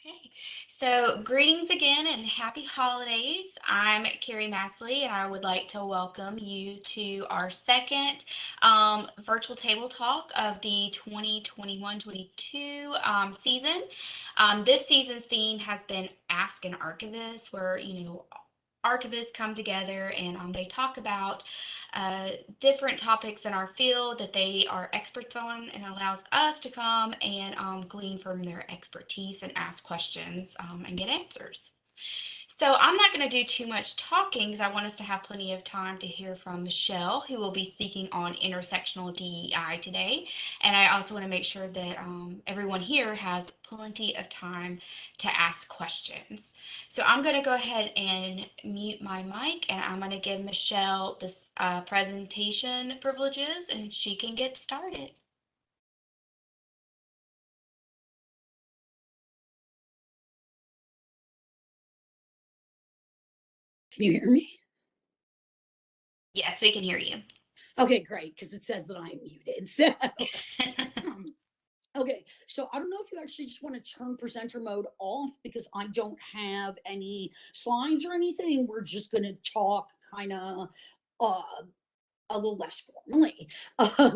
Okay, so greetings again and happy holidays. I'm Carrie Massley, and I would like to welcome you to our second virtual table talk of the 2021-22 season. This season's theme has been Ask an Archivist, where archivists come together and they talk about different topics in our field that they are experts on, and allows us to come and glean from their expertise and ask questions and get answers. So I'm not going to do too much talking because I want us to have plenty of time to hear from Michelle, who will be speaking on intersectional DEI today. And I also want to make sure that everyone here has plenty of time to ask questions. So I'm going to go ahead and mute my mic, and I'm going to give Michelle this presentation privileges, and she can get started. Can you hear me? Yes, we can hear you. Okay, great, because it says that I'm muted. So, okay, so I don't know if you actually just want to turn presenter mode off because I don't have any slides or anything. We're just going to talk kind of uh, a little less formally.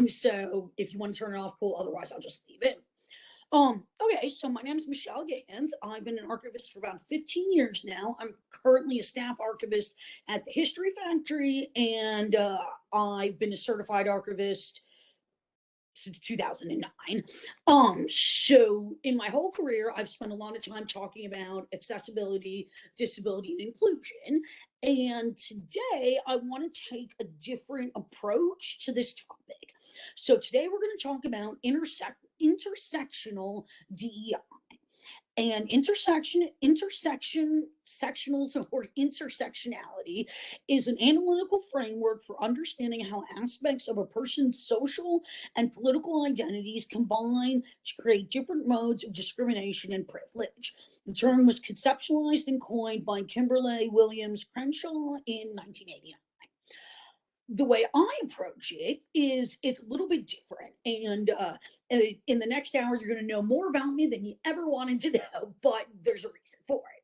So if you want to turn it off, cool. Otherwise, I'll just leave it. Okay, so my name is Michelle Ganz. I've been an archivist for about 15 years now. I'm currently a staff archivist at the History Factory, and I've been a certified archivist since 2009. So in my whole career, I've spent a lot of time talking about accessibility, disability, and inclusion. And today I want to take a different approach to this topic. So today we're going to talk about intersectional DEI. And sectionals or intersectionality is an analytical framework for understanding how aspects of a person's social and political identities combine to create different modes of discrimination and privilege. The term was conceptualized and coined by Kimberly Williams Crenshaw in 1989. The way I approach it is it's a little bit different. And in the next hour, you're going to know more about me than you ever wanted to know, but there's a reason for it.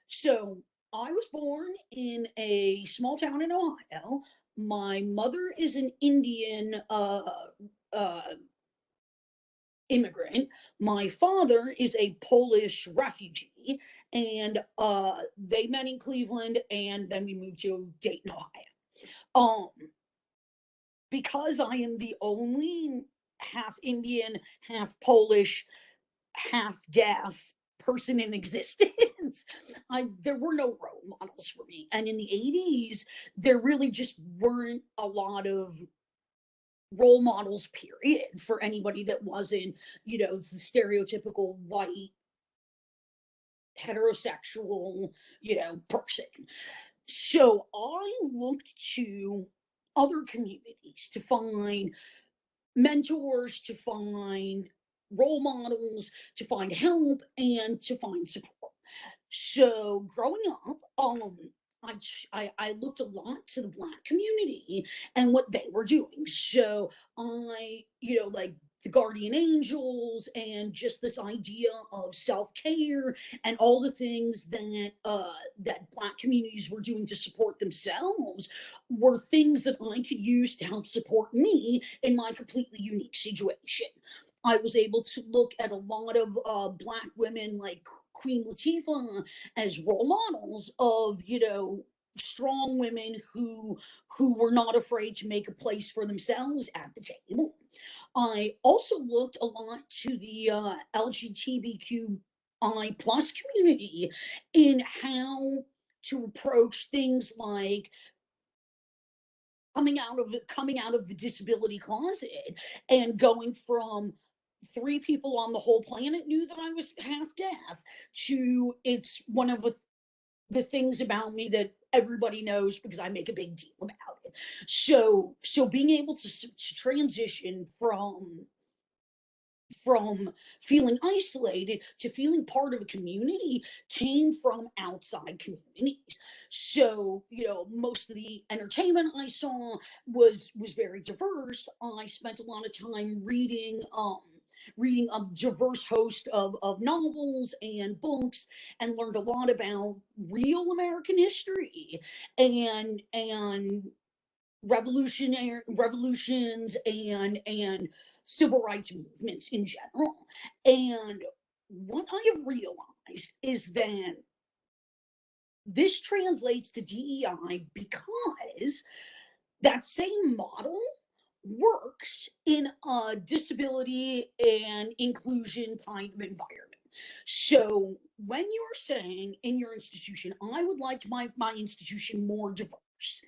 So I was born in a small town in Ohio. My mother is an Indian uh, immigrant. My father is a Polish refugee, and they met in Cleveland, and then we moved to Dayton, Ohio. Um, because I am the only half Indian, half Polish, half deaf person in existence, there were no role models for me. And in the 80s, there really just weren't a lot of role models, period, for anybody that wasn't, the stereotypical white heterosexual, person. So I looked to other communities to find mentors, to find role models, to find help, and to find support. So growing up, I looked a lot to the Black community and what they were doing. So like the guardian angels and just this idea of self-care and all the things that Black communities were doing to support themselves were things that I could use to help support me in my completely unique situation. I was able to look at a lot of Black women like Queen Latifah as role models of, strong women who were not afraid to make a place for themselves at the table. I also looked a lot to the LGBTQI plus community in how to approach things like coming out of the disability closet and going from three people on the whole planet knew that I was half deaf to it's one of the things about me that everybody knows because I make a big deal about it. So being able to transition from feeling isolated to feeling part of a community came from outside communities. So most of the entertainment I saw was very diverse. I spent a lot of time reading reading a diverse host of novels and books, and learned a lot about real American history and revolutionary revolutions and civil rights movements in general. And what I have realized is that this translates to DEI because that same model works in a disability and inclusion kind of environment. So when you're saying in your institution, I would like my institution more diverse,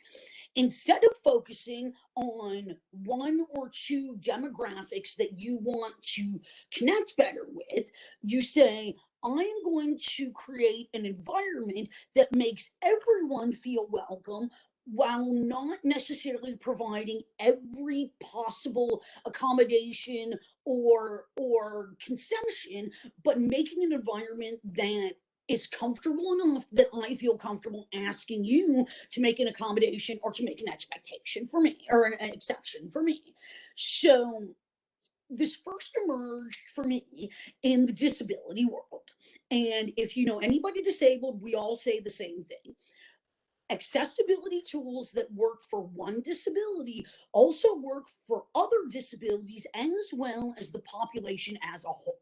instead of focusing on one or two demographics that you want to connect better with, you say, I am going to create an environment that makes everyone feel welcome while not necessarily providing every possible accommodation or concession, but making an environment that is comfortable enough that I feel comfortable asking you to make an accommodation or to make an expectation for me or an exception for me. So this first emerged for me in the disability world. And if you know anybody disabled, we all say the same thing. Accessibility tools that work for one disability also work for other disabilities as well as the population as a whole.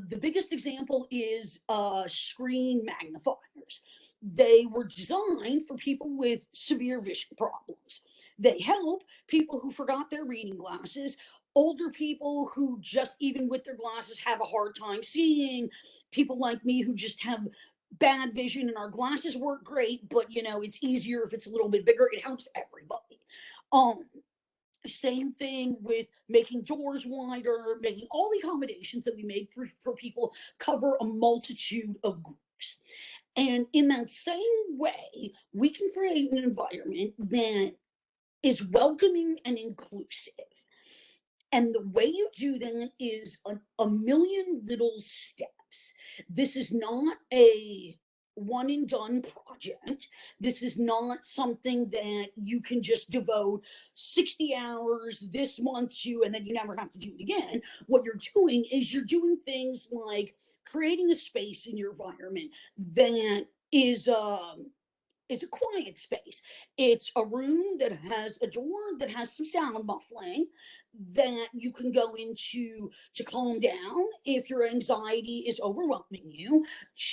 The biggest example is screen magnifiers. They were designed for people with severe vision problems. They help people who forgot their reading glasses, older people who just, even with their glasses, have a hard time seeing, people like me who just have bad vision and our glasses work great, but it's easier if it's a little bit bigger. It helps everybody. Um, Same thing with making doors wider, making all the accommodations that we make for people cover a multitude of groups. And in that same way, we can create an environment that is welcoming and inclusive. And the way you do that is a million little steps. This is not a one and done project. This is not something that you can just devote 60 hours this month to and then you never have to do it again. What you're doing is you're doing things like creating a space in your environment that is a quiet space. It's a room that has a door that has some sound muffling that you can go into to calm down if your anxiety is overwhelming you,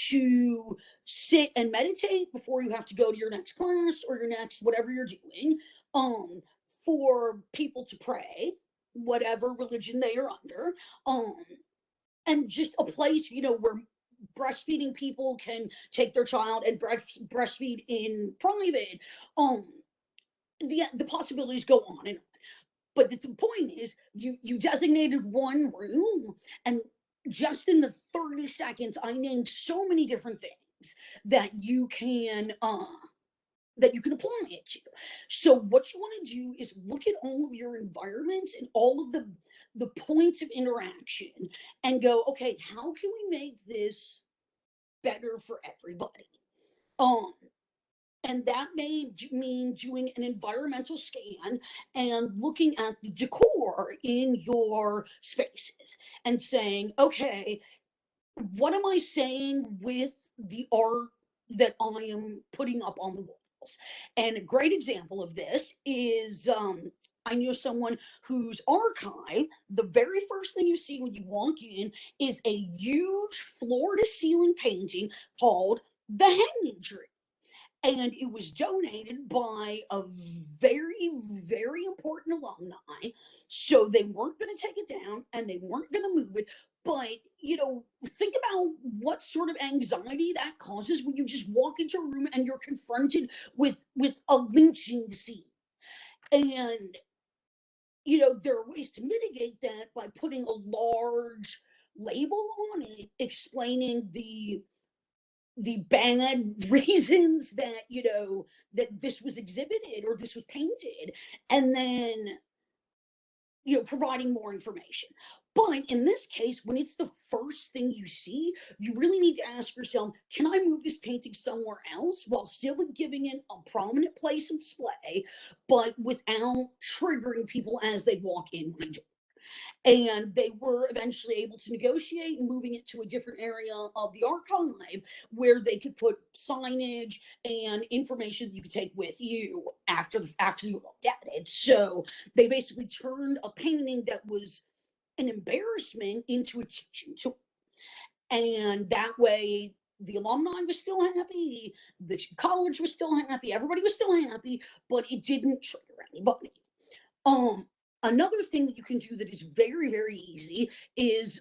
to sit and meditate before you have to go to your next class or your next whatever you're doing, um, for people to pray, whatever religion they are under, um, and just a place where breastfeeding people can take their child and breastfeed in private. um the possibilities go on and on, but the point is you designated one room, and just in the 30 seconds I named so many different things that you can apply it to. So what you want to do is look at all of your environments and all of the points of interaction and go, okay, how can we make this better for everybody? Um, and that may mean doing an environmental scan and looking at the decor in your spaces and saying, okay, what am I saying with the art that I am putting up on the walls? And a great example of this is I know someone whose archive, the very first thing you see when you walk in is a huge floor to ceiling painting called The Hanging Tree, and it was donated by a very, very important alumni. So they weren't going to take it down and they weren't going to move it. But, think about what sort of anxiety that causes when you just walk into a room and you're confronted with a lynching scene. And, there are ways to mitigate that by putting a large label on it explaining the bad reasons that that this was exhibited or this was painted, and then providing more information. But in this case, when it's the first thing you see, you really need to ask yourself, can I move this painting somewhere else while still giving it a prominent place of display, but without triggering people as they walk in my door? And they were eventually able to negotiate and moving it to a different area of the archive where they could put signage and information that you could take with you after you looked at it. So they basically turned a painting that was an embarrassment into a teaching tool. And that way the alumni was still happy, the college was still happy, everybody was still happy, but it didn't trigger anybody. Um, Another thing that you can do that is very, very easy is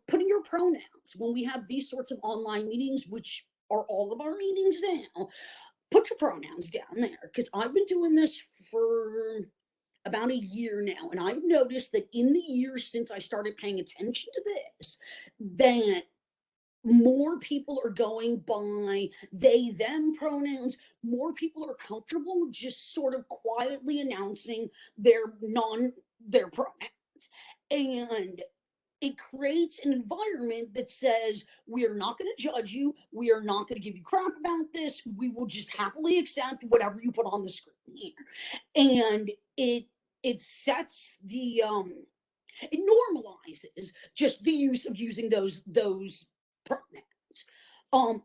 putting your pronouns when we have these sorts of online meetings, which are all of our meetings now. Put your pronouns down there because I've been doing this for about a year now, and I've noticed that in the years since I started paying attention to this, that more people are going by they them pronouns, more people are comfortable just sort of quietly announcing their pronouns, and it creates an environment that says we are not going to judge you, we are not going to give you crap about this, we will just happily accept whatever you put on the screen here. And it sets the it normalizes just the use of using those pronouns.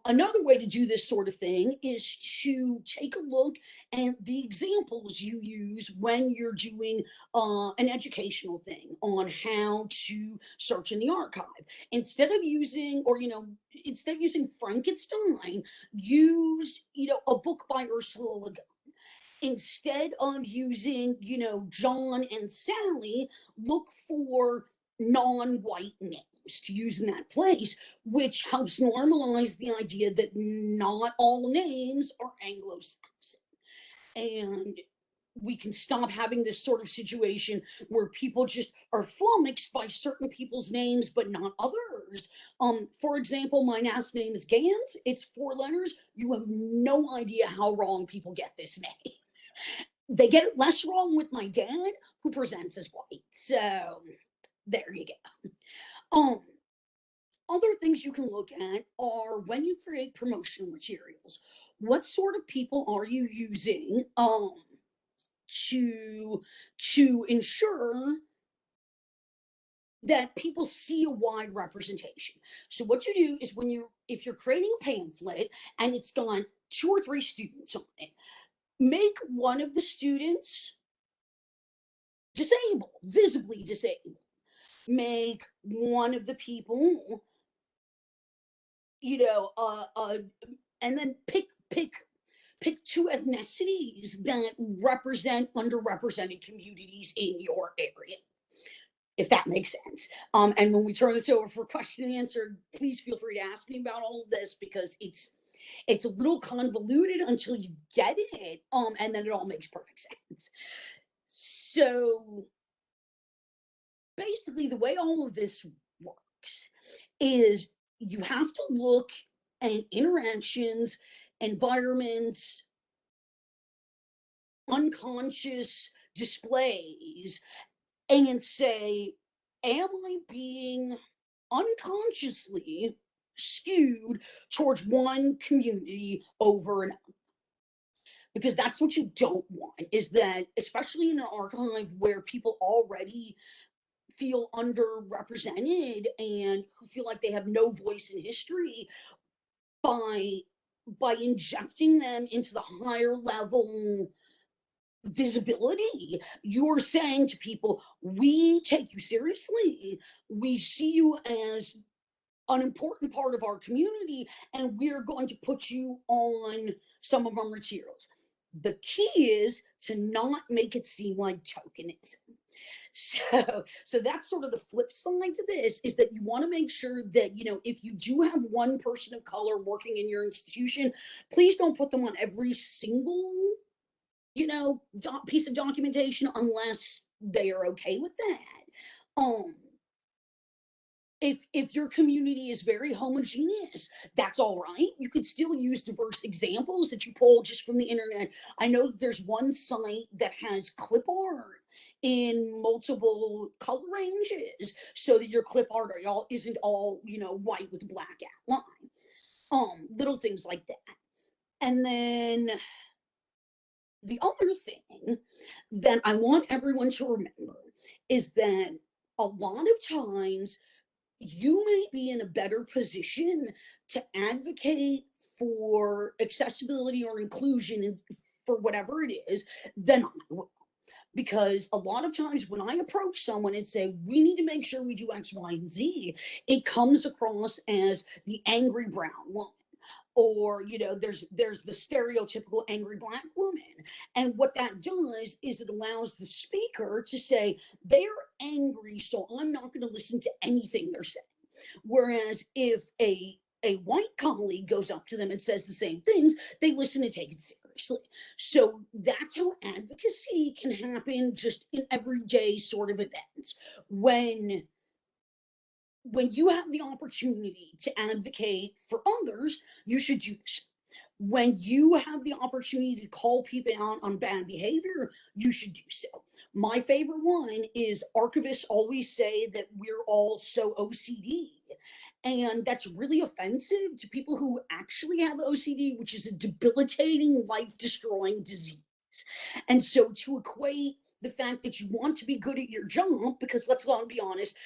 Another way to do this sort of thing is to take a look at the examples you use when you're doing an educational thing on how to search in the archive. Instead of using, or instead of using Frankenstein, use a book by Ursula Le Guin. Instead of using, John and Sally, look for non-white names to use in that place, which helps normalize the idea that not all names are Anglo-Saxon. And we can stop having this sort of situation where people just are flummoxed by certain people's names, but not others. For example, my last name is Ganz. It's 4 letters. You have no idea how wrong people get this name. They get it less wrong with my dad, who presents as white. So there you go. Um, Other things you can look at are when you create promotional materials, what sort of people are you using to ensure that people see a wide representation. So what you do is if you're creating a pamphlet and it's got 2 or 3 students on it, make one of the students disabled, visibly disabled. Make one of the people, you know, and then pick 2 ethnicities that represent underrepresented communities in your area, if that makes sense. And when we turn this over for question and answer, please feel free to ask me about all of this because it's a little convoluted until you get it, and then it all makes perfect sense. So basically, the way all of this works is you have to look at interactions, environments, unconscious displays, and say, am I being unconsciously skewed towards one community over another? Because that's what you don't want, is that, especially in an archive where people already feel underrepresented and who feel like they have no voice in history, by injecting them into the higher level visibility, you're saying to people, we take you seriously, we see you as an important part of our community, and we're going to put you on some of our materials. The key is to not make it seem like tokenism. So that's sort of the flip side to this, is that you want to make sure that, if you do have one person of color working in your institution, please don't put them on every single, piece of documentation unless they are okay with that. If your community is very homogeneous, that's all right. You can still use diverse examples that you pull just from the internet. I know that there's one site that has clip art in multiple color ranges so that your clip art isn't all, white with black outline. Little things like that. And then the other thing that I want everyone to remember is that a lot of times you may be in a better position to advocate for accessibility or inclusion for whatever it is than I will. Because a lot of times when I approach someone and say, we need to make sure we do X, Y, and Z, it comes across as the angry brown woman. Or, there's the stereotypical angry black woman. And what that does is it allows the speaker to say, they're angry, so I'm not going to listen to anything they're saying. Whereas if a white colleague goes up to them and says the same things, they listen and take it seriously. So that's how advocacy can happen just in everyday sort of events. When you have the opportunity to advocate for others, you should do so. When you have the opportunity to call people out on bad behavior, you should do so. My favorite one is archivists always say that we're all so OCD. And that's really offensive to people who actually have OCD, which is a debilitating, life destroying disease. And so to equate the fact that you want to be good at your job, because let's be honest,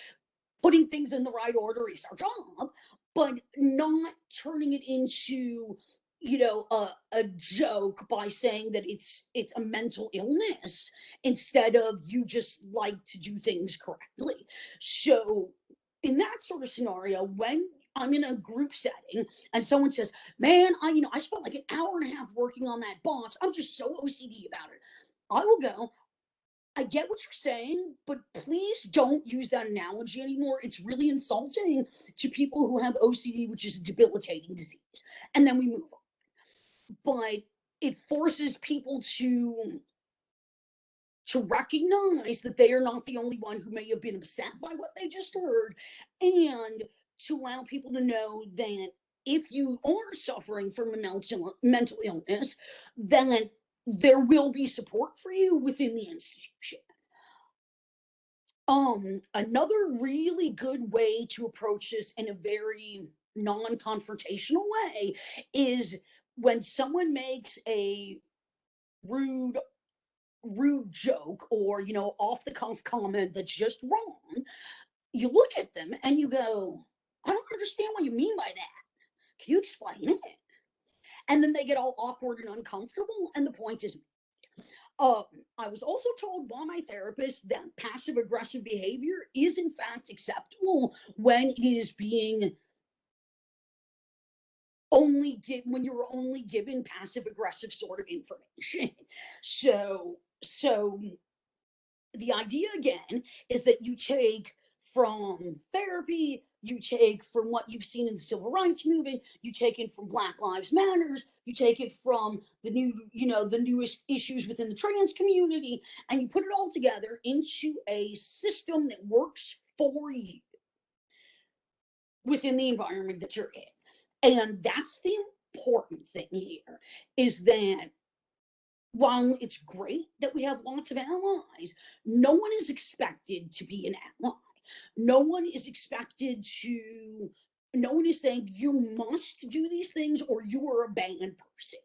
putting things in the right order is our job, but not turning it into a joke by saying that it's a mental illness instead of you just like to do things correctly. So in that sort of scenario, when I'm in a group setting and someone says, man, I spent like an hour and a half working on that box, I'm just so OCD about it, I will go, I get what you're saying, but please don't use that analogy anymore. It's really insulting to people who have OCD, which is a debilitating disease. And then we move on. But it forces people to recognize that they are not the only one who may have been upset by what they just heard, and to allow people to know that if you are suffering from a mental illness, then there will be support for you within the institution. Another really good way to approach this in a very non-confrontational way is when someone makes a rude rude joke or off the cuff comment that's just wrong, you look at them and you go, I don't understand what you mean by that. Can you explain it? And then they get all awkward and uncomfortable, and the point is Um, I was also told by my therapist that passive aggressive behavior is in fact acceptable when it is being when you're only given passive aggressive sort of information. So the idea again is that you take from therapy, you take from what you've seen in the civil rights movement, you take it from Black Lives Matters, you take it from the newest issues within the trans community, and you put it all together into a system that works for you within the environment that you're in. And that's the important thing here, is that while it's great that we have lots of allies, no one is expected to be an ally. No one is expected to, no one is saying you must do these things or you are a bad person,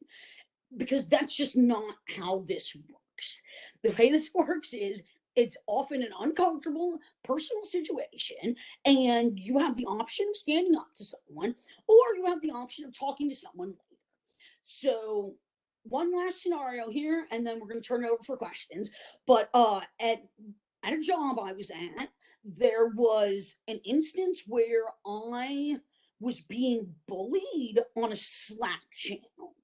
because that's just not how this works. The way this works is it's often an uncomfortable personal situation, and you have the option of standing up to someone, or you have the option of talking to someone later. So one last scenario here, and then we're going to turn it over for questions. But at a job I was at, there was an instance where I was being bullied on a Slack channel,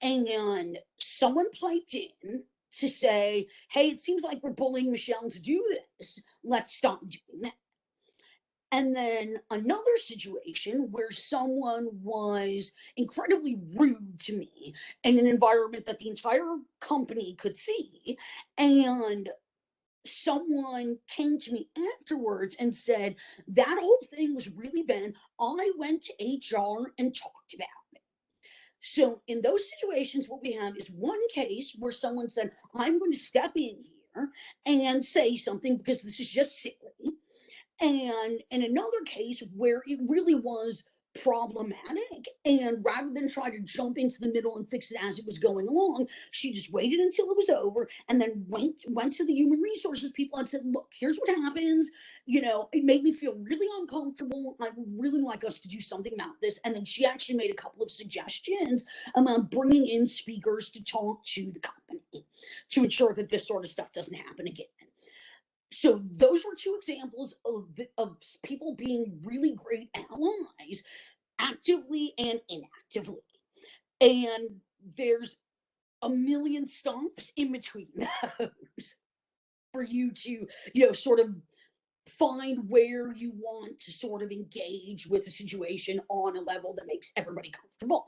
and someone piped in to say, "Hey, it seems like we're bullying Michelle to do this. Let's stop doing that." And then another situation where someone was incredibly rude to me in an environment that the entire company could see. And someone came to me afterwards and said, that whole thing was really bad. I went to HR and talked about it. So in those situations, what we have is one case where someone said, I'm going to step in here and say something because this is just silly. And in another case where it really was problematic, and rather than try to jump into the middle and fix it as it was going along, she just waited until it was over and then went to the human resources people and said, look, here's what happens. It made me feel really uncomfortable. I would really like us to do something about this. And then she actually made a couple of suggestions about bringing in speakers to talk to the company to ensure that this sort of stuff doesn't happen again. So those were two examples of people being really great allies, actively and inactively. And there's a million stops in between those for you to, sort of find where you want to sort of engage with a situation on a level that makes everybody comfortable.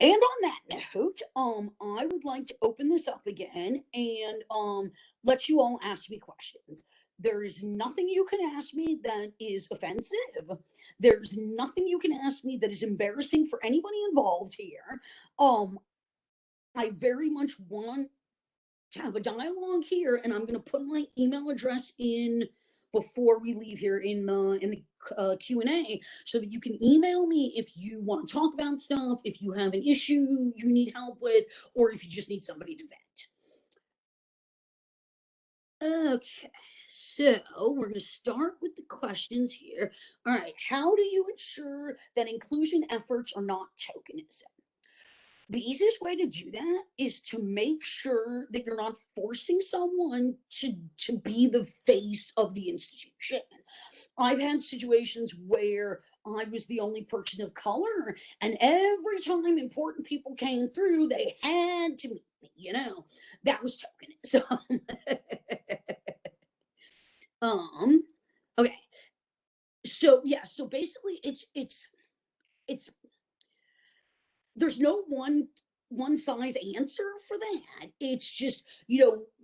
And on that note, I would like to open this up again and let you all ask me questions. There is nothing you can ask me that is offensive. There's nothing you can ask me that is embarrassing for anybody involved here. I very much want to have a dialogue here, and I'm going to put my email address in before we leave here in the Q&A, so that you can email me if you want to talk about stuff, if you have an issue you need help with, or if you just need somebody to vent. Okay, so we're going to start with the questions here. All right, how do you ensure that inclusion efforts are not tokenism? The easiest way to do that is to make sure that you're not forcing someone to be the face of the institution. I've had situations where I was the only person of color, and every time important people came through, they had to meet me. That was tokenism. Okay. So yeah, so basically it's there's no one size answer for that. It's just,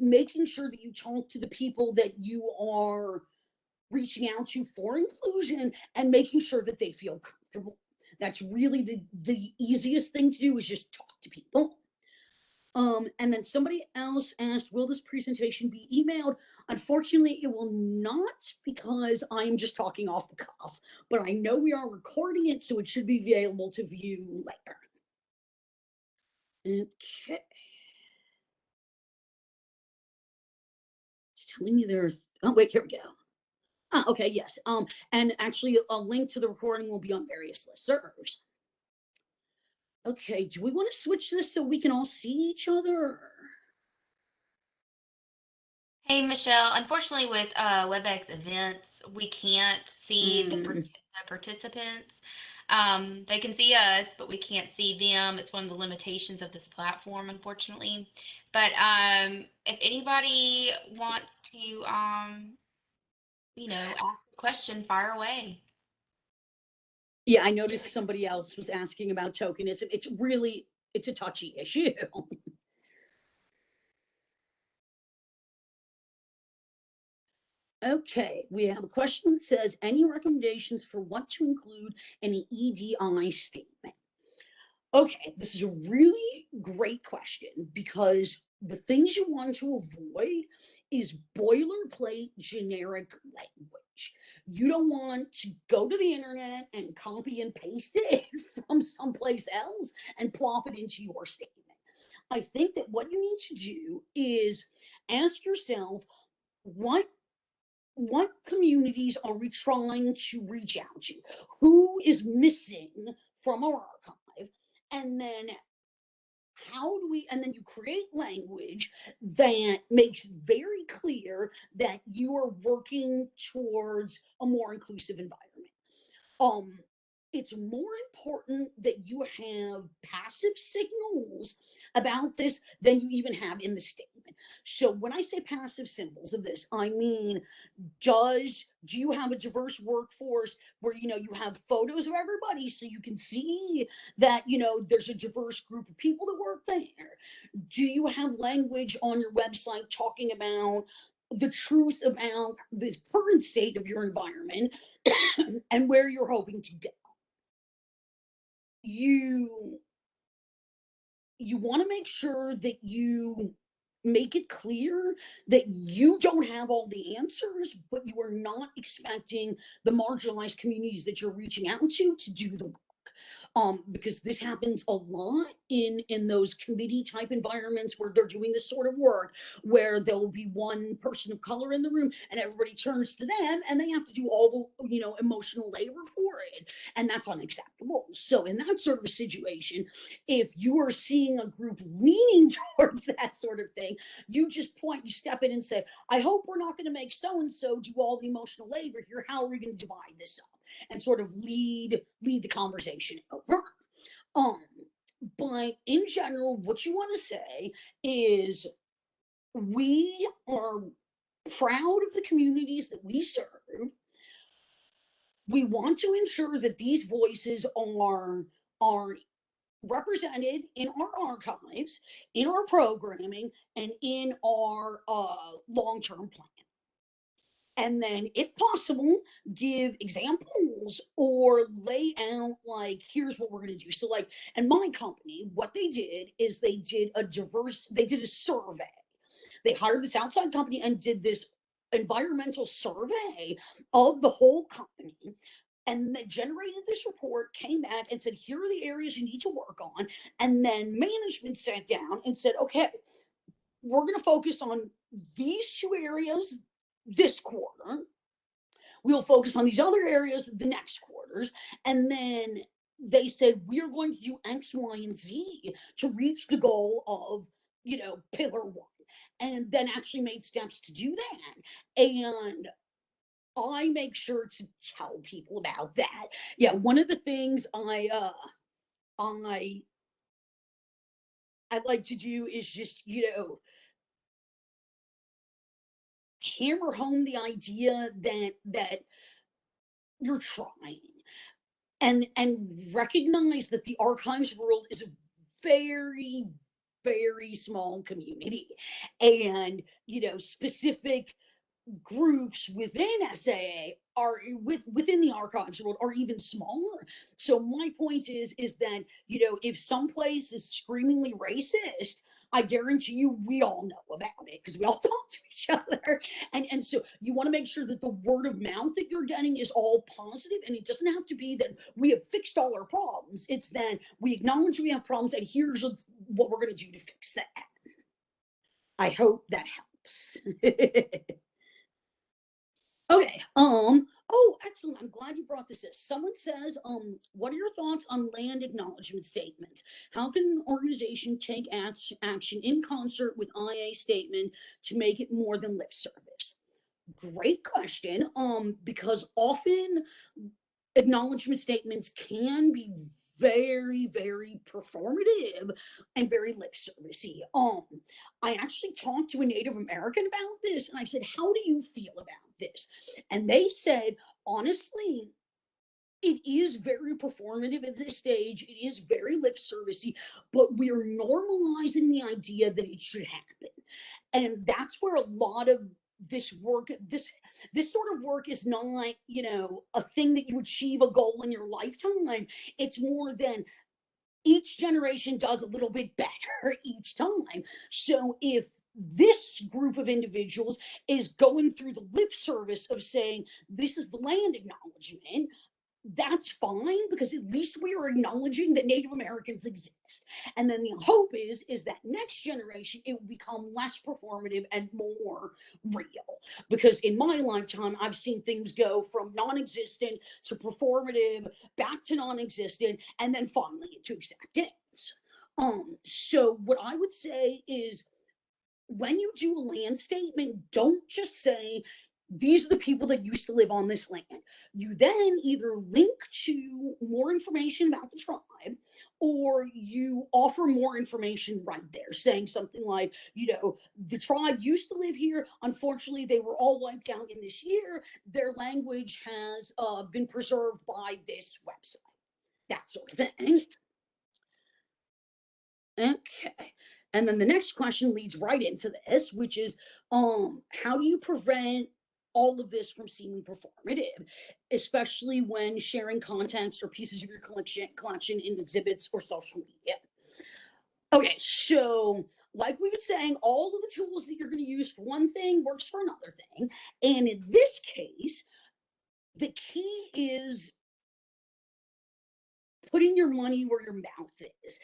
making sure that you talk to the people that you are reaching out to for inclusion and making sure that they feel comfortable. That's really the easiest thing to do, is just talk to people. And then somebody else asked, will this presentation be emailed? Unfortunately, it will not, because I am just talking off the cuff, but I know we are recording it, so it should be available to view later. Okay. It's telling me there's, oh wait, here we go. Okay, yes. And actually a link to the recording will be on various listservs. Okay, do we want to switch this so we can all see each other? Hey, Michelle. Unfortunately, with WebEx events, we can't see the participants. They can see us, but we can't see them. It's one of the limitations of this platform, unfortunately. But if anybody wants to, ask a question, fire away. Yeah, I noticed somebody else was asking about tokenism. It's a touchy issue. Okay, we have a question that says, any recommendations for what to include in an EDI statement? Okay, this is a really great question, because the things you want to avoid is boilerplate generic language. You don't want to go to the internet and copy and paste it from someplace else and plop it into your statement. I think that what you need to do is ask yourself, what communities are we trying to reach out to? Who is missing from our archive? And then and then you create language that makes very clear that you are working towards a more inclusive environment. Um, it's more important that you have passive signals about this than you even have in the statement. So when I say passive symbols of this, I mean, do you have a diverse workforce where you have photos of everybody so you can see that there's a diverse group of people that work there? Do you have language on your website talking about the truth about the current state of your environment and where you're hoping to go? You want to make sure that you make it clear that you don't have all the answers, but you are not expecting the marginalized communities that you're reaching out to do the work. Because this happens a lot in those committee type environments where they're doing this sort of work, where there'll be one person of color in the room and everybody turns to them and they have to do all the emotional labor for it, and that's unacceptable. So in that sort of a situation, if you are seeing a group leaning towards that sort of thing, you just point, you step in and say, I hope we're not going to make so and so do all the emotional labor here. How are we going to divide this up? And sort of lead the conversation over. Um, but in general, what you want to say is we are proud of the communities that we serve. We want to ensure that these voices are represented in our archives, in our programming, and in our long-term plan. And then if possible, give examples or lay out, like, here's what we're going to do. So like in my company, what they did is they did a survey. They hired this outside company and did this environmental survey of the whole company, and they generated this report, came back and said, here are the areas you need to work on. And then management sat down and said, okay, we're going to focus on these two areas this quarter. We'll focus on these other areas the next quarters. And then they said, we're going to do X, Y, and Z to reach the goal of, pillar one. And then actually made steps to do that. And I make sure to tell people about that. Yeah, one of the things I like to do is just, hammer home the idea that you're trying, and recognize that the archives world is a very, very small community, and specific groups within SAA are within the archives world are even smaller. So my point is that if some place is screamingly racist, I guarantee you we all know about it because we all talk to each other. And so you want to make sure that the word of mouth that you're getting is all positive, and it doesn't have to be that we have fixed all our problems. It's that we acknowledge we have problems and here's what we're going to do to fix that. I hope that helps. Okay. Oh, excellent. I'm glad you brought this up. Someone says, what are your thoughts on land acknowledgement statements? How can an organization take action in concert with IA statement to make it more than lip service? Great question. Because often acknowledgement statements can be very, very performative and very lip servicey. I actually talked to a Native American about this, and I said, how do you feel about this? And they said, honestly, it is very performative at this stage. It is very lip servicey, but we are normalizing the idea that it should happen. And that's where a lot of this work, this sort of work is not, a thing that you achieve a goal in your lifetime. It's more than each generation does a little bit better each time. So if this group of individuals is going through the lip service of saying, this is the land acknowledgement, that's fine, because at least we are acknowledging that Native Americans exist. And then the hope is that next generation it will become less performative and more real. Because in my lifetime, I've seen things go from non-existent to performative, back to non-existent, and then finally to acceptance. So what I would say is, when you do a land statement, don't just say, these are the people that used to live on this land. You then either link to more information about the tribe, or you offer more information right there, saying something like, the tribe used to live here. Unfortunately, they were all wiped out in this year. Their language has been preserved by this website. That sort of thing. Okay. And then the next question leads right into this, which is, how do you prevent all of this from seeming performative, especially when sharing context or pieces of your collection in exhibits or social media? Okay, so like we've been saying, all of the tools that you're going to use for one thing works for another thing. And in this case, the key is putting your money where your mouth is,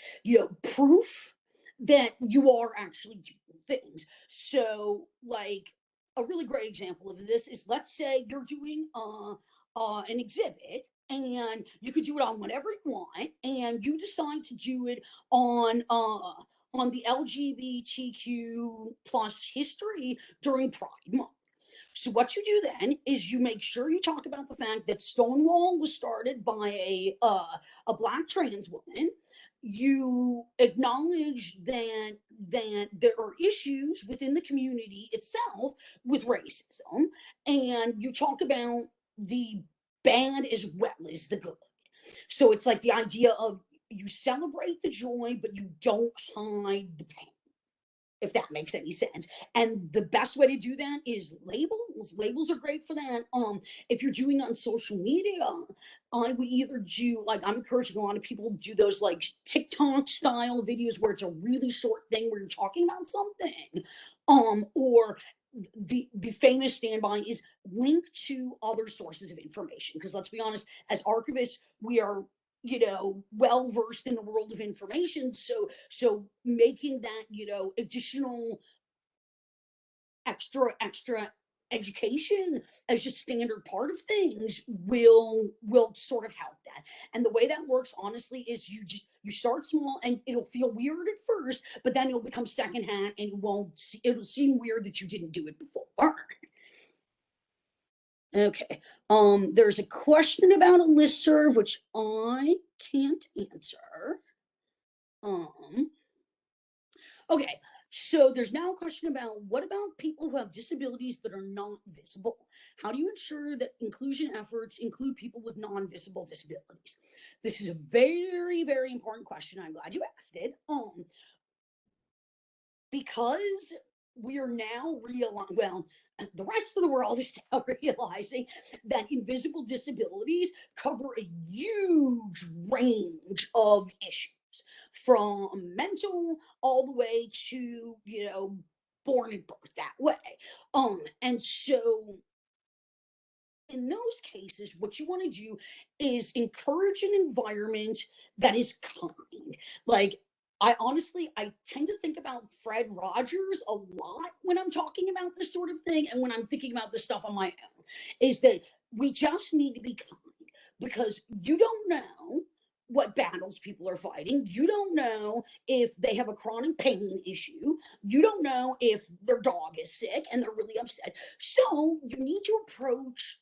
proof that you are actually doing things. So, like, a really great example of this is, let's say you're doing an exhibit, and you could do it on whatever you want, and you decide to do it on the LGBTQ plus history during Pride Month. So what you do then is you make sure you talk about the fact that Stonewall was started by a black trans woman. You acknowledge that there are issues within the community itself with racism, and you talk about the bad as well as the good. So it's like the idea of, you celebrate the joy, but you don't hide the pain, if that makes any sense. And the best way to do that is labels. Labels are great for that. If you're doing on social media, I would either do, like, I'm encouraging a lot of people to do those like TikTok style videos where it's a really short thing where you're talking about something. Or the famous standby is link to other sources of information, because let's be honest, as archivists, we are, well versed in the world of information. So making that, additional extra education as just standard part of things will sort of help that. And the way that works, honestly, is you start small, and it'll feel weird at first, but then it'll become secondhand, and it'll seem weird that you didn't do it before. Okay. There's a question about a listserv, which I can't answer. Um, okay. So there's now a question about, what about people who have disabilities that are not visible? How do you ensure that inclusion efforts include people with non-visible disabilities? This is a very, very important question. I'm glad you asked it. Because we are now realizing, well, the rest of the world is now realizing that invisible disabilities cover a huge range of issues, from mental all the way to, born and birth that way. And so in those cases, what you want to do is encourage an environment that is kind. Like, I tend to think about Fred Rogers a lot when I'm talking about this sort of thing, and when I'm thinking about this stuff on my own, is that we just need to be kind, because you don't know what battles people are fighting. You don't know if they have a chronic pain issue. You don't know if their dog is sick and they're really upset. So you need to approach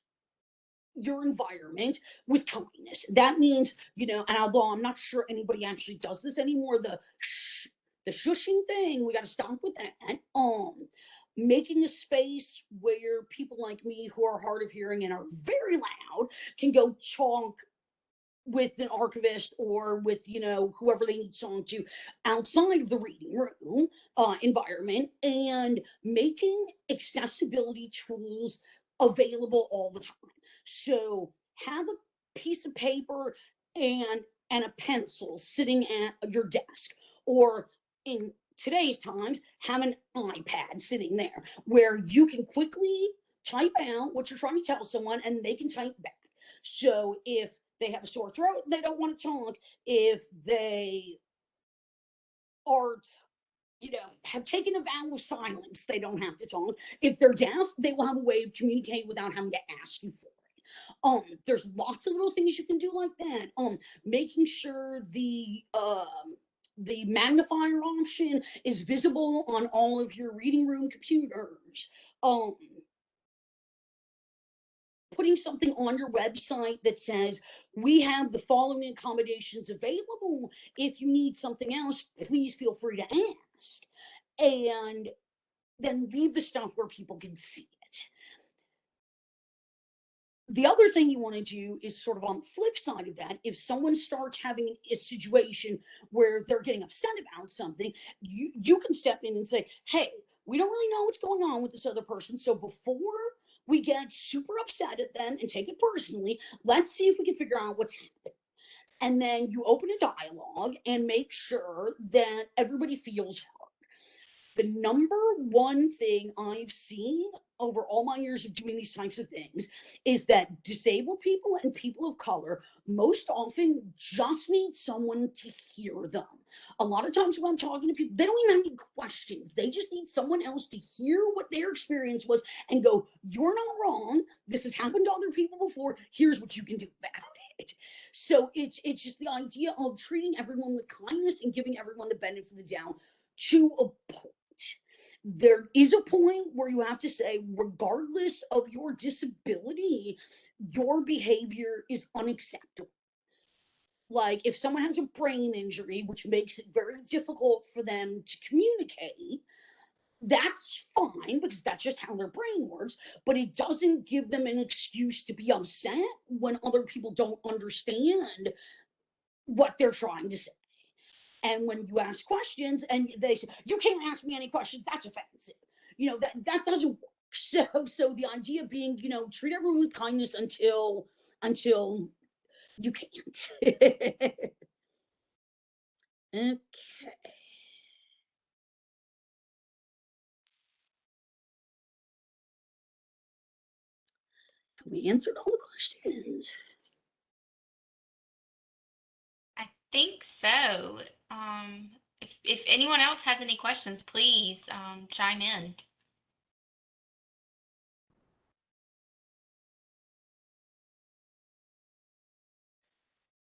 your environment with kindness. That means, and although I'm not sure anybody actually does this anymore, the shushing thing, we got to stop with that. Making a space where people like me who are hard of hearing and are very loud can go talk with an archivist, or with, whoever they need to talk to outside of the reading room environment, and making accessibility tools available all the time. So have a piece of paper and a pencil sitting at your desk, or in today's times, have an iPad sitting there where you can quickly type out what you're trying to tell someone, and they can type back. So if they have a sore throat, they don't want to talk. If they are, have taken a vow of silence, they don't have to talk. If they're deaf, they will have a way of communicating without having to ask you for it. There's lots of little things you can do like that. Making sure the magnifier option is visible on all of your reading room computers. Putting something on your website that says, we have the following accommodations available. If you need something else, please feel free to ask. And then leave the stuff where people can see it. The other thing you want to do is sort of on the flip side of that. If someone starts having a situation where they're getting upset about something, you can step in and say, hey, we don't really know what's going on with this other person. So before we get super upset at them and take it personally, let's see if we can figure out what's happening. And then you open a dialogue and make sure that everybody feels heard. the number one thing I've seen over all my years of doing these types of things is that disabled people and people of color most often just need someone to hear them. A lot of times when I'm talking to people, they don't even have any questions. They just need someone else to hear what their experience was and go, "You're not wrong. This has happened to other people before. Here's what you can do about it." So it's just the idea of treating everyone with kindness and giving everyone the benefit of the doubt to a point. There is a point where you have to say, regardless of your disability, your behavior is unacceptable. Like if someone has a brain injury, which makes it very difficult for them to communicate, that's fine because that's just how their brain works, but it doesn't give them an excuse to be upset when other people don't understand what they're trying to say. And when you ask questions and they say, "You can't ask me any questions," that's offensive. That doesn't work. So the idea being, treat everyone with kindness until you can't. Okay. We answered all the questions. I think so. If anyone else has any questions, please chime in.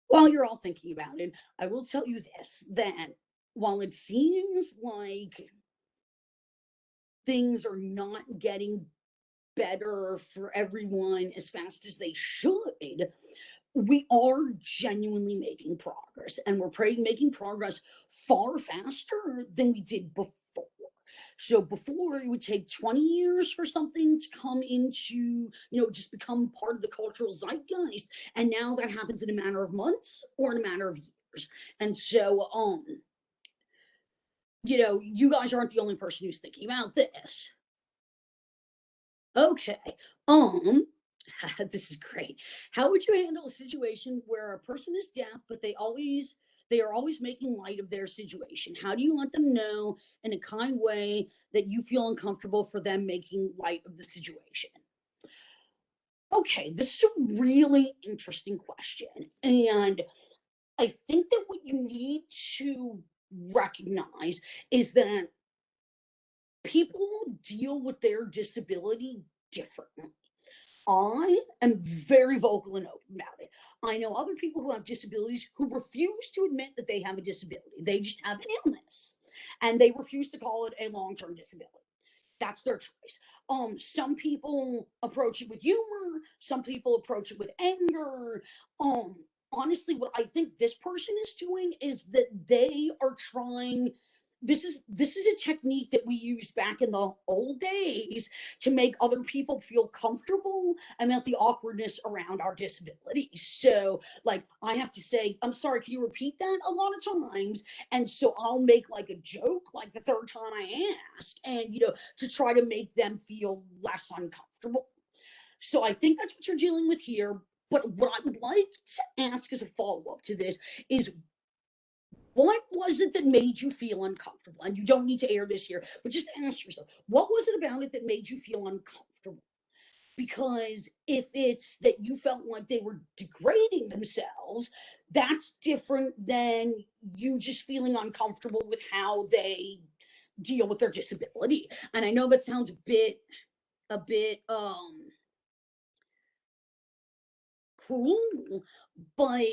While you're all thinking about it, I will tell you this, that while it seems like things are not getting better for everyone as fast as they should, we are genuinely making progress, and we're making progress far faster than we did before. So before it would take 20 years for something to come into, just become part of the cultural zeitgeist. And now that happens in a matter of months or in a matter of years. And so, you guys aren't the only person who's thinking about this. Okay. Um, this is great. How would you handle a situation where a person is deaf, but they are always making light of their situation? How do you let them know in a kind way that you feel uncomfortable for them making light of the situation? Okay, this is a really interesting question. And I think that what you need to recognize is that people deal with their disability differently. I am very vocal and open about it. I know other people who have disabilities who refuse to admit that they have a disability. They just have an illness and they refuse to call it a long term disability. That's their choice. Some people approach it with humor, some people approach it with anger. Um, Honestly, what I think this person is doing is that they are trying. This is a technique that we used back in the old days to make other people feel comfortable about the awkwardness around our disabilities. So, like, I have to say, "I'm sorry, can you repeat that?" a lot of times. And so I'll make like a joke like the third time I ask, and to try to make them feel less uncomfortable. So I think that's what you're dealing with here. But what I would like to ask as a follow up to this is, what was it that made you feel uncomfortable? And you don't need to air this here, but just ask yourself, what was it about it that made you feel uncomfortable? Because if it's that you felt like they were degrading themselves, that's different than you just feeling uncomfortable with how they deal with their disability. And I know that sounds a bit cruel, but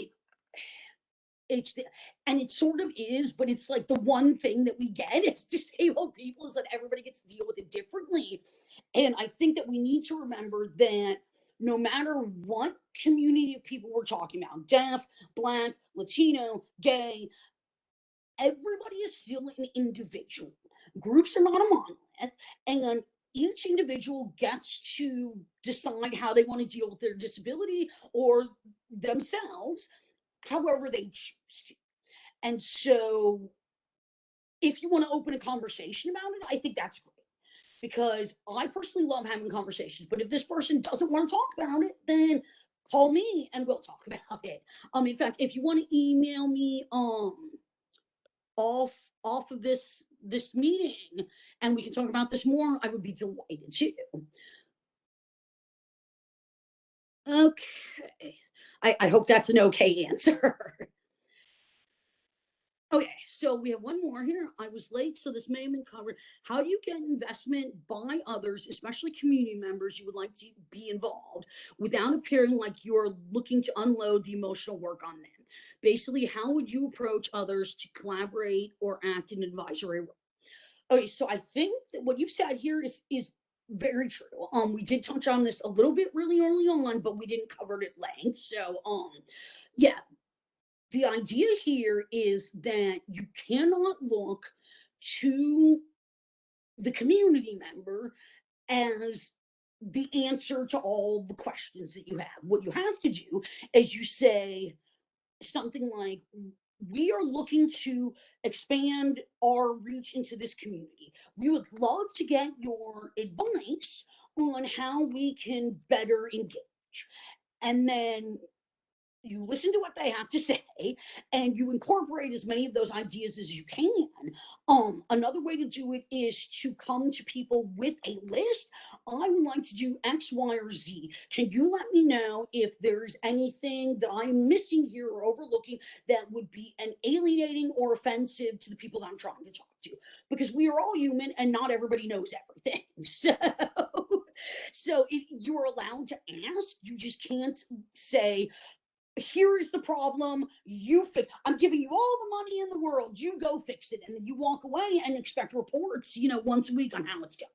it's the, and it sort of is, but it's like the one thing that we get as disabled people is that everybody gets to deal with it differently. And I think that we need to remember that no matter what community of people we're talking about, deaf, black, Latino, gay, everybody is still an individual. Groups are not a monolith, and each individual gets to decide how they want to deal with their disability or themselves, however they choose to. And so, if you want to open a conversation about it, I think that's great because I personally love having conversations. But if this person doesn't want to talk about it, then call me and we'll talk about it. In fact, if you want to email me off of this meeting and we can talk about this more, I would be delighted to. Okay. I hope that's an okay answer. Okay, so we have one more here. I was late, so this may have been covered. How do you get investment by others, especially community members you would like to be involved, without appearing like you're looking to unload the emotional work on them? Basically, how would you approach others to collaborate or act in an advisory role? Okay, so I think that what you've said here is very true. We did touch on this a little bit really early on, but we didn't cover it at length. So, yeah, the idea here is that you cannot look to the community member as the answer to all the questions that you have. What you have to do is you say something like, we are looking to expand our reach into this community. We would love to get your advice on how we can better engage. And then you listen to what they have to say and you incorporate as many of those ideas as you can. Another way to do it is to come to people with a list. I would like to do X, Y, or Z. Can you let me know if there's anything that I'm missing here or overlooking that would be an alienating or offensive to the people that I'm trying to talk to? Because we are all human and not everybody knows everything. So you're allowed to ask. You just can't say, here is the problem, I'm giving you all the money in the world, you go fix it, and then you walk away and expect reports, once a week on how it's going.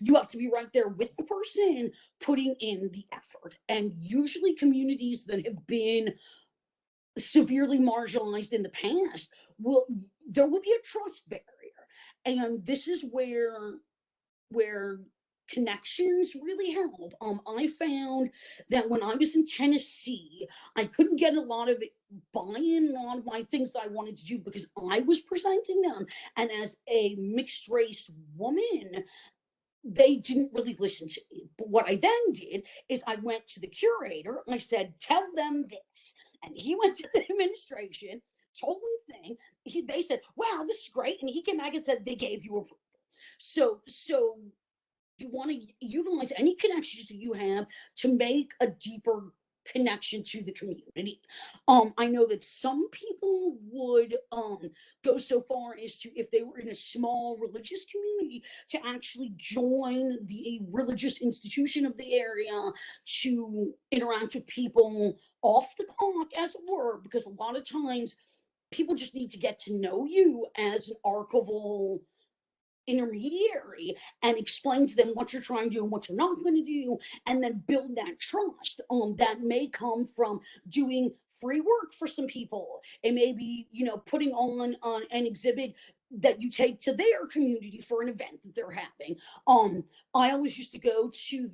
You have to be right there with the person putting in the effort. And usually communities that have been severely marginalized in the past there will be a trust barrier. And this is where connections really help. I found that when I was in Tennessee, I couldn't get a lot of buy-in on a lot of my things that I wanted to do because I was presenting them. And as a mixed race woman, they didn't really listen to me. But what I then did is I went to the curator and I said, tell them this. And he went to the administration, told them the thing. They said, wow, this is great. And he came back and said, they gave you approval. So you want to utilize any connections that you have to make a deeper connection to the community. I know that some people would go so far as to, if they were in a small religious community, to actually join the religious institution of the area to interact with people off the clock, as it were, because a lot of times people just need to get to know you as an archival intermediary and explain to them what you're trying to do and what you're not going to do, and then build that trust. That may come from doing free work for some people. It may be, putting on an exhibit that you take to their community for an event that they're having. I always used to go to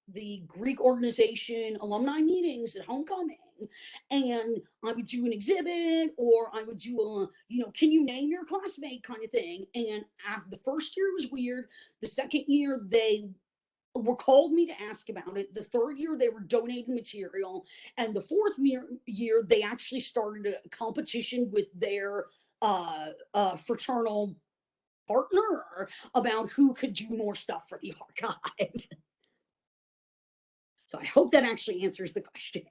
the Greek organization alumni meetings at homecoming, and I would do an exhibit, or I would do can you name your classmate kind of thing. And after the first year was weird. The second year they were called me to ask about it. The third year they were donating material, and the fourth year they actually started a competition with their fraternal partner about who could do more stuff for the archive. So I hope that actually answers the question.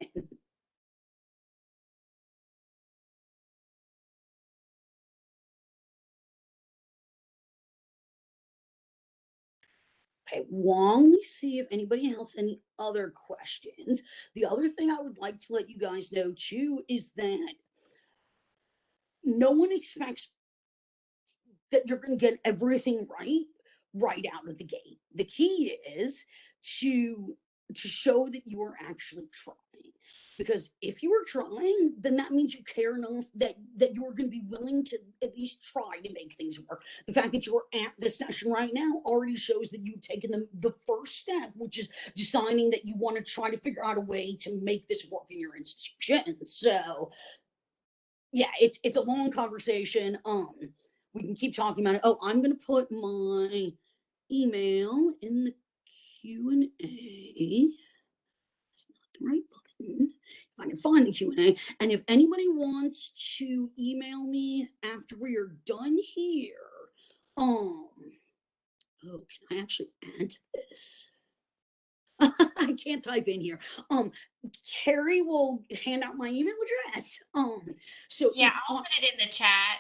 Okay, while we see if anybody else any other questions. The other thing I would like to let you guys know too is that no one expects that you're going to get everything right out of the gate. The key is to show that you are actually trying. Because if you are trying, then that means you care enough that you're going to be willing to at least try to make things work. The fact that you're at this session right now already shows that you've taken the first step, which is deciding that you want to try to figure out a way to make this work in your institution. So yeah, it's a long conversation. We can keep talking about it. Oh, I'm gonna put my email in the Q&A. It's not the right button. I can find the Q&A. And if anybody wants to email me after we are done here, oh, can I actually add to this? I can't type in here. Carrie will hand out my email address. So Yeah, if I'll put it in the chat.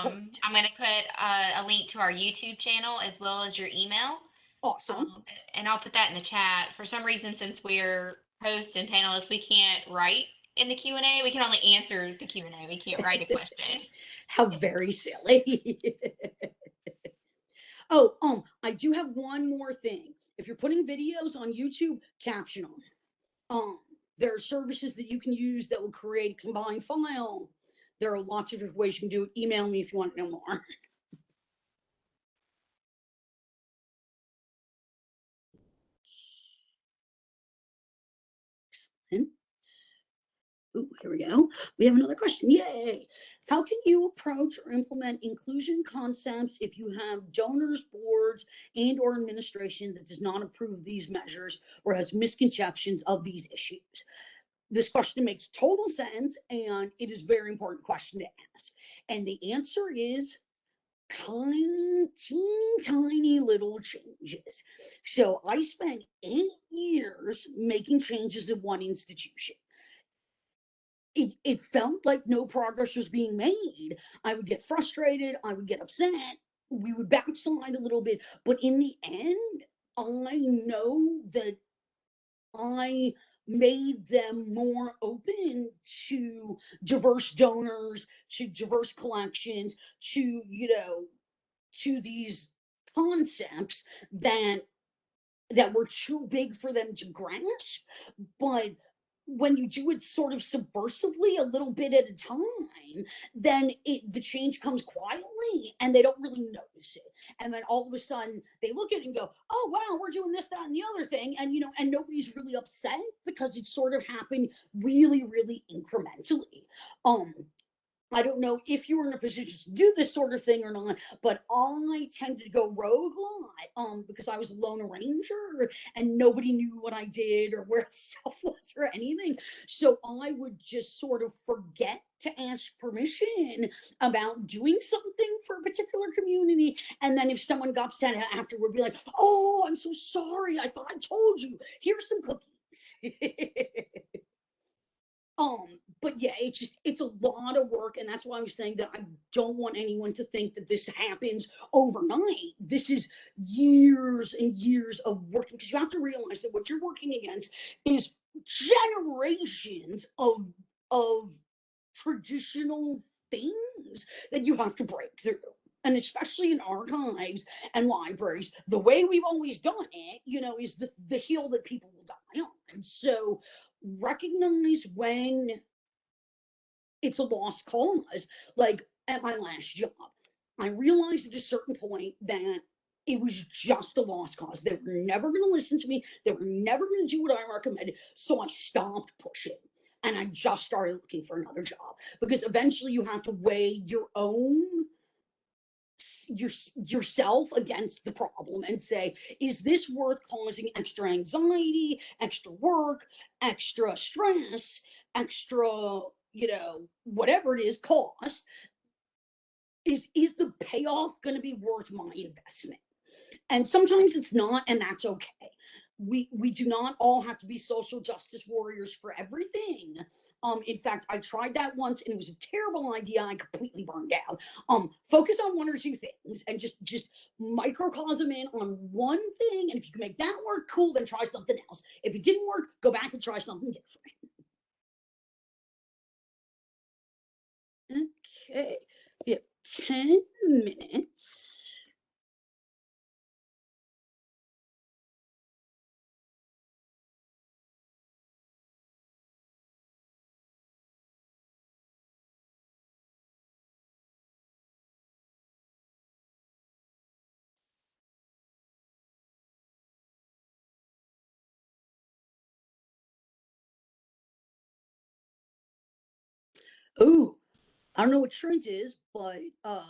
perfect, I'm going to put a link to our YouTube channel as well as your email. awesome. Um, and I'll put that in the chat. For some reason, since we're hosts and panelists, we can't write in the Q&A. We can only answer the Q&A. We can't write a question. How very silly. Oh, I do have one more thing. If you're putting videos on YouTube, caption them. Um, there are services that you can use that will create a combined file. There are lots of different ways you can do it. Email me if you want to know more. Excellent. Ooh, here we go. We have another question. Yay. How can you approach or implement inclusion concepts if you have donors, boards, and or administration that does not approve these measures or has misconceptions of these issues? This question makes total sense, and it is a very important question to ask. And the answer is tiny, teeny, tiny little changes. So I spent 8 years making changes in one institution. It felt like no progress was being made. I would get frustrated, I would get upset, we would backslide a little bit, but in the end, I know that I made them more open to diverse donors, to diverse collections, to, to these concepts that were too big for them to grasp. But when you do it sort of subversively, a little bit at a time, then the change comes quietly and they don't really notice it. And then all of a sudden they look at it and go, oh wow, we're doing this, that, and the other thing. And and nobody's really upset because it sort of happened really, really incrementally. Um, I don't know if you were in a position to do this sort of thing or not, but I tended to go rogue a lot, because I was a lone ranger and nobody knew what I did or where stuff was or anything. So I would just sort of forget to ask permission about doing something for a particular community. And then if someone got upset afterward, be like, oh, I'm so sorry. I thought I told you. Here's some cookies. But yeah, it's a lot of work, and that's why I'm saying that I don't want anyone to think that this happens overnight. This is years and years of working, because you have to realize that what you're working against is generations of traditional things that you have to break through. And especially in archives and libraries, the way we've always done it, is the hill that people will die on. And so recognize when it's a lost cause. Like at my last job, I realized at a certain point that it was just a lost cause. They were never going to listen to me. They were never going to do what I recommended. So I stopped pushing and I just started looking for another job, because eventually you have to weigh your own yourself against the problem and say, is this worth causing extra anxiety, extra work, extra stress, extra, whatever it is, cost? Is the payoff going to be worth my investment? And sometimes it's not, and that's okay. We do not all have to be social justice warriors for everything. In fact, I tried that once and it was a terrible idea. I completely burned out. Focus on one or two things and just microcosm in on one thing. And if you can make that work, cool, then try something else. If it didn't work, go back and try something different. Okay, we have 10 minutes. Oh, I don't know what Trent is, but I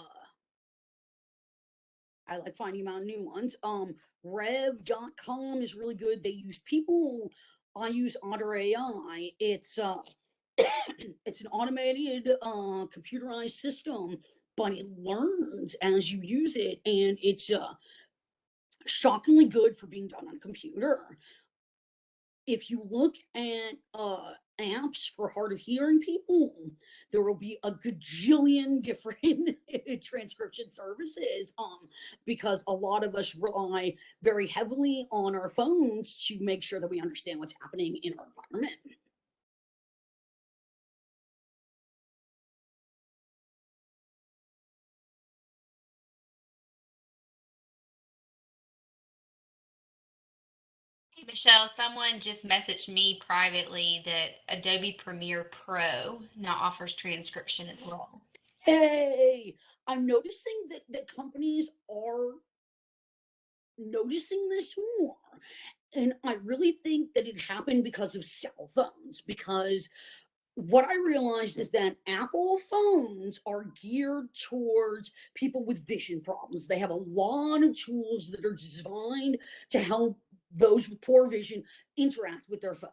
like finding out new ones. Rev.com is really good. They use people. I use Otter AI. It's it's an automated, computerized system, but it learns as you use it, and it's shockingly good for being done on a computer. If you look at apps for hard of hearing people, there will be a gajillion different transcription services, because a lot of us rely very heavily on our phones to make sure that we understand what's happening in our environment. Hey, Michelle, someone just messaged me privately that Adobe Premiere Pro now offers transcription as well. Hey, I'm noticing that companies are noticing this more. And I really think that it happened because of cell phones, because what I realized is that Apple phones are geared towards people with vision problems. They have a lot of tools that are designed to help those with poor vision interact with their phone.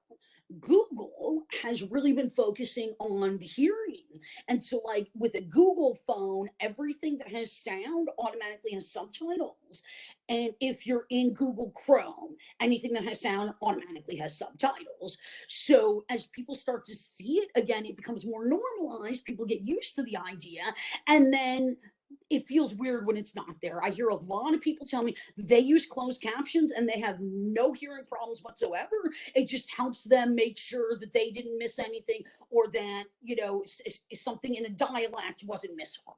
Google has really been focusing on the hearing. And so, like with a Google phone, everything that has sound automatically has subtitles. And if you're in Google Chrome, anything that has sound automatically has subtitles. So as people start to see it again, it becomes more normalized. People get used to the idea. And then it feels weird when it's not there. I hear a lot of people tell me they use closed captions and they have no hearing problems whatsoever. It just helps them make sure that they didn't miss anything, or that, something in a dialect wasn't misheard.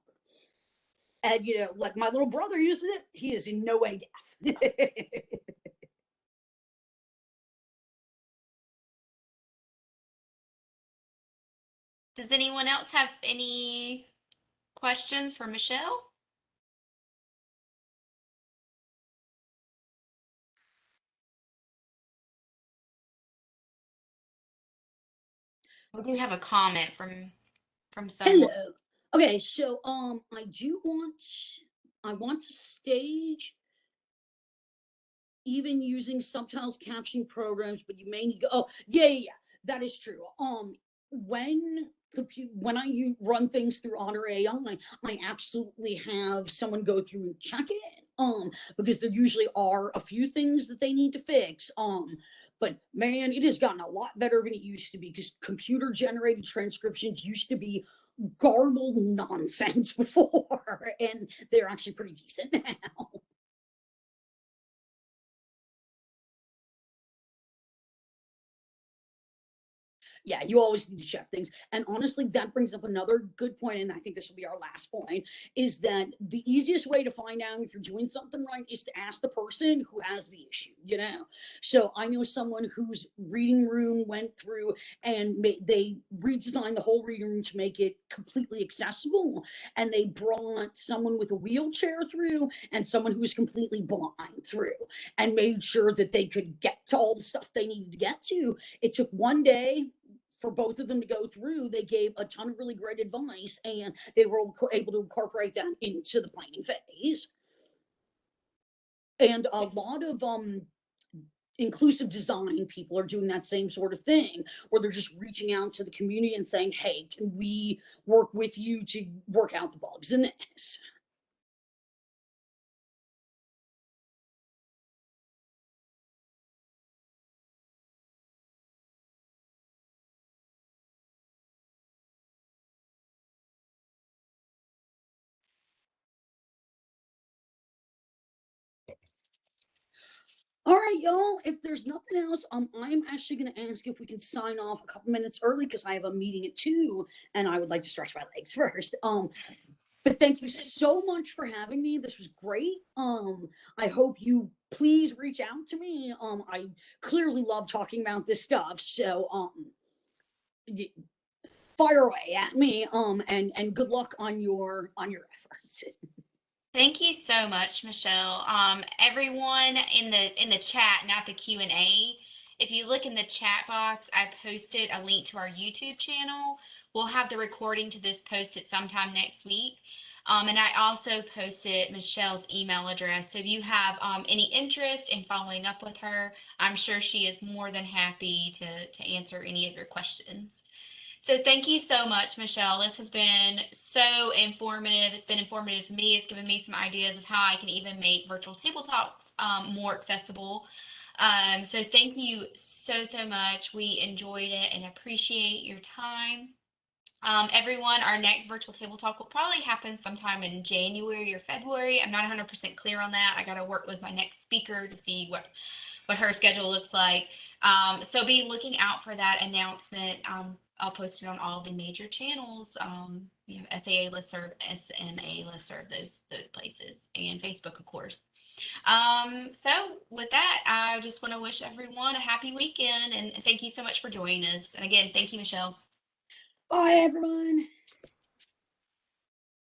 And, like my little brother using it, he is in no way deaf. Does anyone else have any questions for Michelle? We do have a comment from someone. Hello. Okay, so I want to stage even using subtitles captioning programs, but you may need to go. Oh, yeah, yeah, yeah, that is true. When when run things through Otter AI, I absolutely have someone go through and check it. Because there usually are a few things that they need to fix. But man, it has gotten a lot better than it used to be, because computer generated transcriptions used to be garbled nonsense before, and they're actually pretty decent now. Yeah, you always need to check things. And honestly, that brings up another good point, and I think this will be our last point, is that the easiest way to find out if you're doing something right is to ask the person who has the issue. So I know someone whose reading room went through and they redesigned the whole reading room to make it completely accessible, and they brought someone with a wheelchair through and someone who was completely blind through, and made sure that they could get to all the stuff they needed to get to. It took one day for both of them to go through. They gave a ton of really great advice, and they were able to incorporate that into the planning phase. And a lot of inclusive design people are doing that same sort of thing, where they're just reaching out to the community and saying, hey, can we work with you to work out the bugs in this? All right, y'all. If there's nothing else, I'm actually going to ask if we can sign off a couple minutes early, because I have a meeting at 2, and I would like to stretch my legs first. But thank you so much for having me. This was great. I hope you please reach out to me. I clearly love talking about this stuff. So fire away at me. And good luck on your efforts. Thank you so much, Michelle. Everyone in the chat, not the Q&A. If you look in the chat box, I posted a link to our YouTube channel. We'll have the recording to this posted sometime next week. And I also posted Michelle's email address. So if you have any interest in following up with her, I'm sure she is more than happy to answer any of your questions. So thank you so much, Michelle. This has been so informative. It's been informative for me. It's given me some ideas of how I can even make virtual table talks more accessible. So thank you so much. We enjoyed it and appreciate your time. Everyone, our next virtual table talk will probably happen sometime in January or February. I'm not 100% clear on that. I got to work with my next speaker to see what her schedule looks like. So be looking out for that announcement. I'll post it on all the major channels, SAA listserv, SMA listserv, those places, and Facebook, of course. So with that, I just want to wish everyone a happy weekend, and thank you so much for joining us. And again, thank you, Michelle. Bye, everyone.